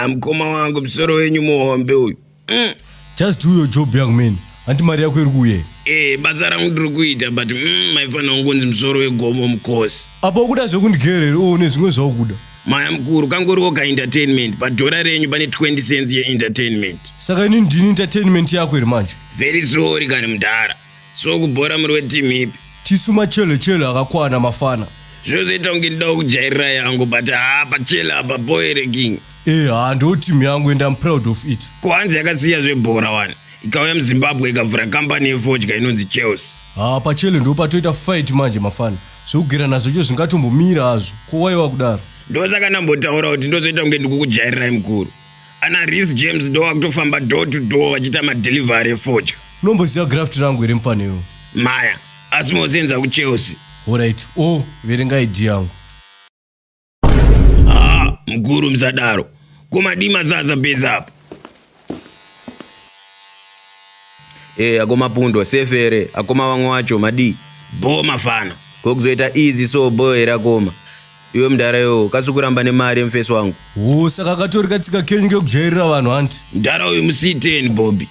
Mkoma wangu msoro wenyu muhombe uyu. Just do your job, young man. Anti mari yako irikuye. Basa rangu ndiri kuita but maifana ungonzi msoro wegomo mkosi. Apa ukuda zvekundigerere nezvimwe zvaukuda. Maya mkuru kangoriwo ka-entertainment padhora renyu pane 20 cents ye-entertainment. Saka ini ndini entertainment yako iri manje. Very sorry kani mudhara. So kubhora muri wetimu ipi? Tisu machele akakwana mafana. Zvozoita kunge ndida kujairira yangu but pachele apa boere king. Ndo timu yangu and I'm proud of it. Kwanzi yakasiya zvebhora wani. Ikauya muZimbabwe ikavhura kampani yefodya inonzi Chelsea. Pachele ndo patoita fight manje mafana. Zvekugera nazvo cho zvingatombomira hazvo. Kowaiwa kudaro. Ndosaka ndambotaura kuti ndozoita kunge ndikukujairirai mukuru. Ana Reece James ndo wakutofamba door to door vachiita madelivery efodya. Unomboziva graft rangu here mufanewo. Maya, asi mosenza kuChelsea. Alright. Verenga ID yangu. Mkuru msadaro. Kumadima sasa pesa hapo. Akoma pundo sefere akoma wamwe wacho madi Boma fana. kokuzoita easy so boy akoma. Iwe mdara yo kasukuramba nemari mfeso wangu. Saka katori katsika kenyu ngekujairira vanhu anti. Mdara uyu musi10 Bobby.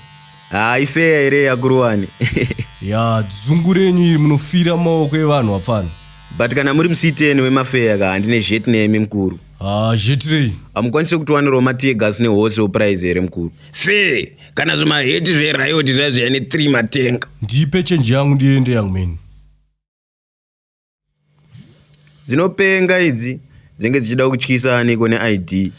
Ifeya ere yakuruwani. Dzungu renyu munofira maoko evanhu vafana. But kana muri musi10 wemafeya ka handine jet name mkuru. Jetrey. Amukwanise kutowanirawo mategas nehose prize here mkuru. Fe, kana zvimaheti zveRiot zvazviya ne3 matenga. Ndipe chenji yangu ndiende young man. Dzinopenga idzi dzenge dzichida kutyisa niko neID.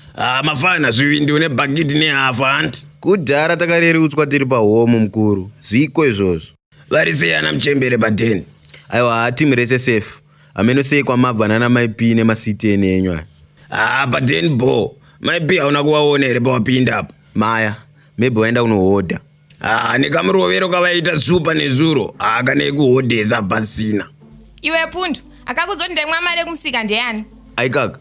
Mafana zvivindi une bhakiti nehafu anti. Kudhara takarerutswa tiri pahome mukuru. Zviko izvozvo. Vari sei ana muchembere pateni? Aiwa timu rese safe. Amenosekwa mabva nana maipi nemasiteni enyu. Pateni bo. Maipi hauna kuvaona here pawapinda apo. Maya, maybe waenda kunohodha. Nekamurovero kavaita zupa nezuro. Kana kuhodhesa pasina. Iwe pundu, akakuzondemwa mari kumusika ndeyani? Aikaka.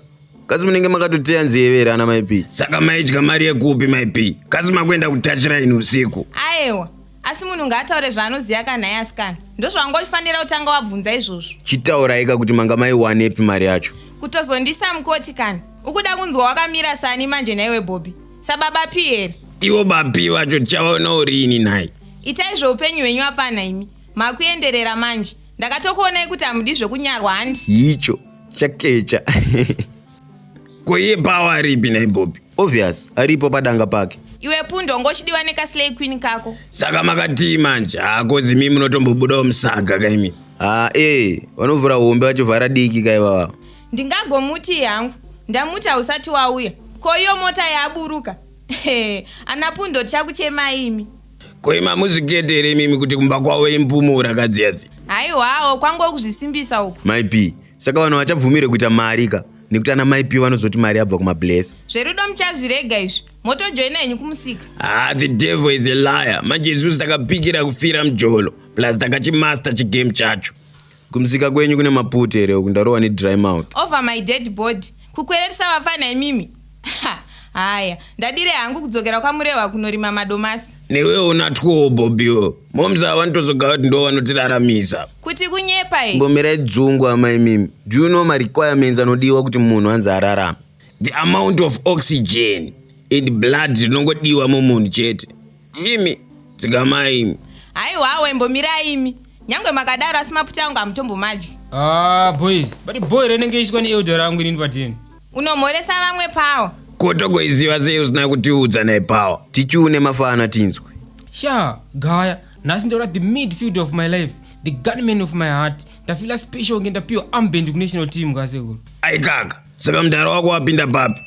Kasi munenge makatoteya nzeve ana maipi. Saka maidya mari yekupi maipi? Kasi makwenda kutouchline usiku. Aiwa, asi munhu ngaataure zvaanoziva kana asikana. Ndozvangofanira kutanga wabvunza izvozvo. Chitauraika kuti manga maiwanepi mari yacho. Kutozondisa mukoti kana. Ukuda kunzwa wakamira sani manje naiwe Bobby. Sababa pi here? Ivo bapi vacho chavaona urini nai. Itai zveupenyu hwenyu apana imi. Makuenderera manje. Ndakatokuonai kuti hamudi zvekunyarwa handi. Icho chakecha. Koiye pawa aripi nai Bobby? Obvious, aripo padanga pake. Iwe pundo ngochidiwa nekaslay queen kako. Saka makatii manje, kozi mimi munotombobudawo musaga kaimi. Vanovhura hombe vachovhara diki kaivava. Ndingagomuti yangu. Ndamuti hausati wauya. Ko iyo mota yaburuka. Ana pundo tichakuchema imi. Koima muzviketere mimi kuti kumba kwawo impumura kadziyadzi. Haiwawo kwangokuzvisimbisa uku. Maipi, saka vanhu vachabvumire kuita mari ka. Nekuti ana maipi vanozoti mari yabva kumabless. Zverudo muchazvirega izvi. Motojoina henyu kumusika. The devil is a liar. Manje isusu takapikira kufira mujolo. Plus takachimaster chigame chacho. Kumusika kwenyu kune maputi here kundarowa nedry mouth. Over my dead body. Kukwererisa vafana imimi. Haya, ndadire hangu kudzokera kwamureva kunorima madomasi. Newe unatwo Bobby. Momza vantozoga kuti ndo vanotiraramisa. Kuti kunyepa here. Mbomera dzungu amai mimi. Do you know my requirements anodiwa kuti munhu anzi ararama? The amount of oxygen and blood zvinongodiwa mumunhu chete. Imi, dzikamai imi. Haiwawe mbomira imi. Nyangwe makadaro asi maputa angu hamutombo madyi. Boys, but boy renenge ishikwa ni rangu inini pateni. Unomhoresa vamwe pawo. Kotogoiziva sei usina kutiudza nai pawa. Tichune mafana tinzwe. Gaya, nasi ndora the midfield of my life, the gunman of my heart. Ndafila special ngenda pure armband national team kaseko. Aikaka, saka mdara wako wapinda papi?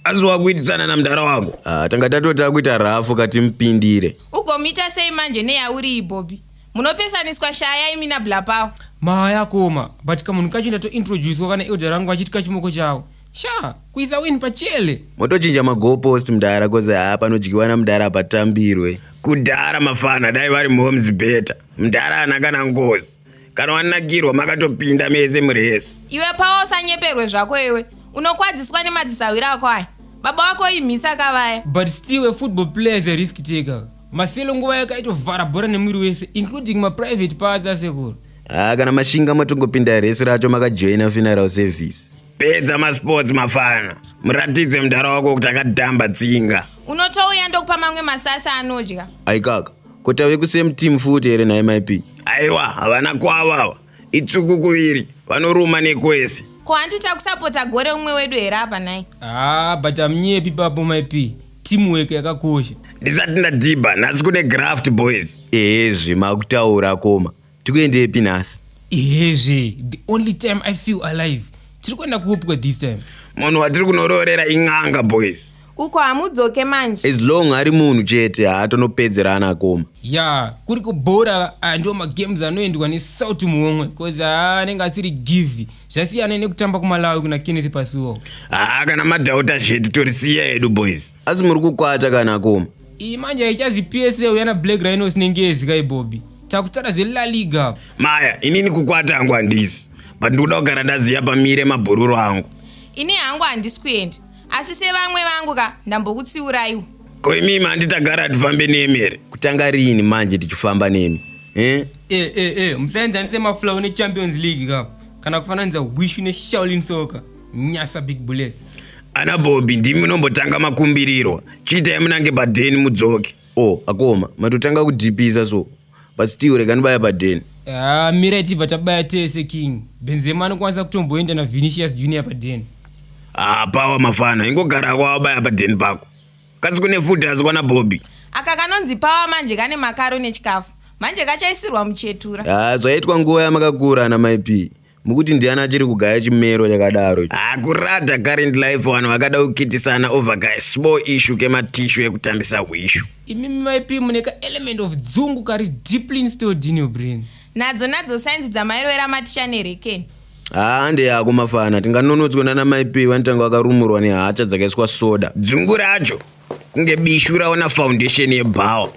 Asi wakuitisana na mdara wako? Tanga tatota kuita rafu kati mpindire. Ugomita sei manje neyauri Bobby. Munopesaniswa shaya imi na blapawo. Maya koma, but kama nukachinda to introduce wakana rangu achitika chimoko chao. Kuisa win pachele. Motochinja magoalpost mdara koze panodyiwa na mdara patambirwe. Kudhara mafana dai vari moms beta. Mdara anakana ngozi. Kana wanakirwa makatopinda mese muresi. Iwe pawo sanyeperwe zvako iwe. Unokwadziswa nemadzisawira ako aya. Baba wako imhisa kavaya. But still a football player is a risk taker. Maselo nguva yakaitovhara bhora nemwiri wese, including my private parts asekuru. Kana mashinga matongopinda resi racho makajoina funeral service. pedza masports mafana, muratidze mudara wako kuti akadhamba tsinga. Unotouya ndokupa mamwe masasa anodya. Aikaka, kuti ave kusame team futi here naMIP. Aiwa, havana kwavawa. Itsuku kuviri, vanoruma nekwese. Ko hanti takusapota gore umwe wedu here apa nai? But amnyepi papo MIP. Teamwork yakakosha. Ndisati ndadhibha, nhasi kune graft boys. Ezve makutaura koma. Tikuendepi nhasi? The only time I feel alive. Tiri kuenda kuopwa this time. Munhu watiri kunororera ing'anga boys. Uko hamudzoke manje. As long ari munhu chete haatonopedzerana koma. Kuri kubhora ndo magames anoendwa nesauti muhomwe cause anenge asiri give. Zvasiyana nekutamba kuMalawi kuna Kenneth Pasuo. Kana madhauta zvedu torisiya hedu boys. Asi muri kukwata kana koma. Manje haichazi PSA uyana Black Rhinos nengezi kai Bobby. Takutara zveLa Liga. Maya, inini kukwata hangu handisi. But ndikuda kugara ndaziya pamire mabhururu angu. Ini hangu handisi kuenda. Asi sevamwe vangu ka ndambokutsiuraiwo. Ko imimi handitagara tifambe nemi here. Kutanga rini manje tichifamba nemi? Musaenzanise maflow neChampions League ka. Kana kufananidza Wishu neShaolin Soccer. Nyasa Big Bullets. Ana Bobby, ndimi unombotanga makumbiriro. Chiitai munange padheni mudzoke. Akoma, matotanga kudhipisa so. But still rekanibaya padheni. Mira tibva tabaya tese King. Benzema anokwanisa kutomboenda na Vinicius Junior padheni. Pawa mafana, ingogara kwawabaya padheni pako. Kasi kune futi azikwana Bobby. Aka kanonzi pawa manje kane makaro nechikafu. Manje kachaisirwa muchetura. Zvaitwa nguva yamakakura naMIP. Mukuti ndiana achiri kugaya chimero chakadaro. Kurata current life vanhu vakada kukitisana over ka small issue kematishu ekutambisa hwishu. Imimi MIP muneka element of dzungu kari deeply installed in your brain. Nadzo sainzi dzamairovera maticha nerekeni. Hande yako mafana, tinganonotswa naMIP vanitanga vakarumurwa nehacha dzakaiswa soda. Dzungu racho kunge bishu raona foundation yebhawa.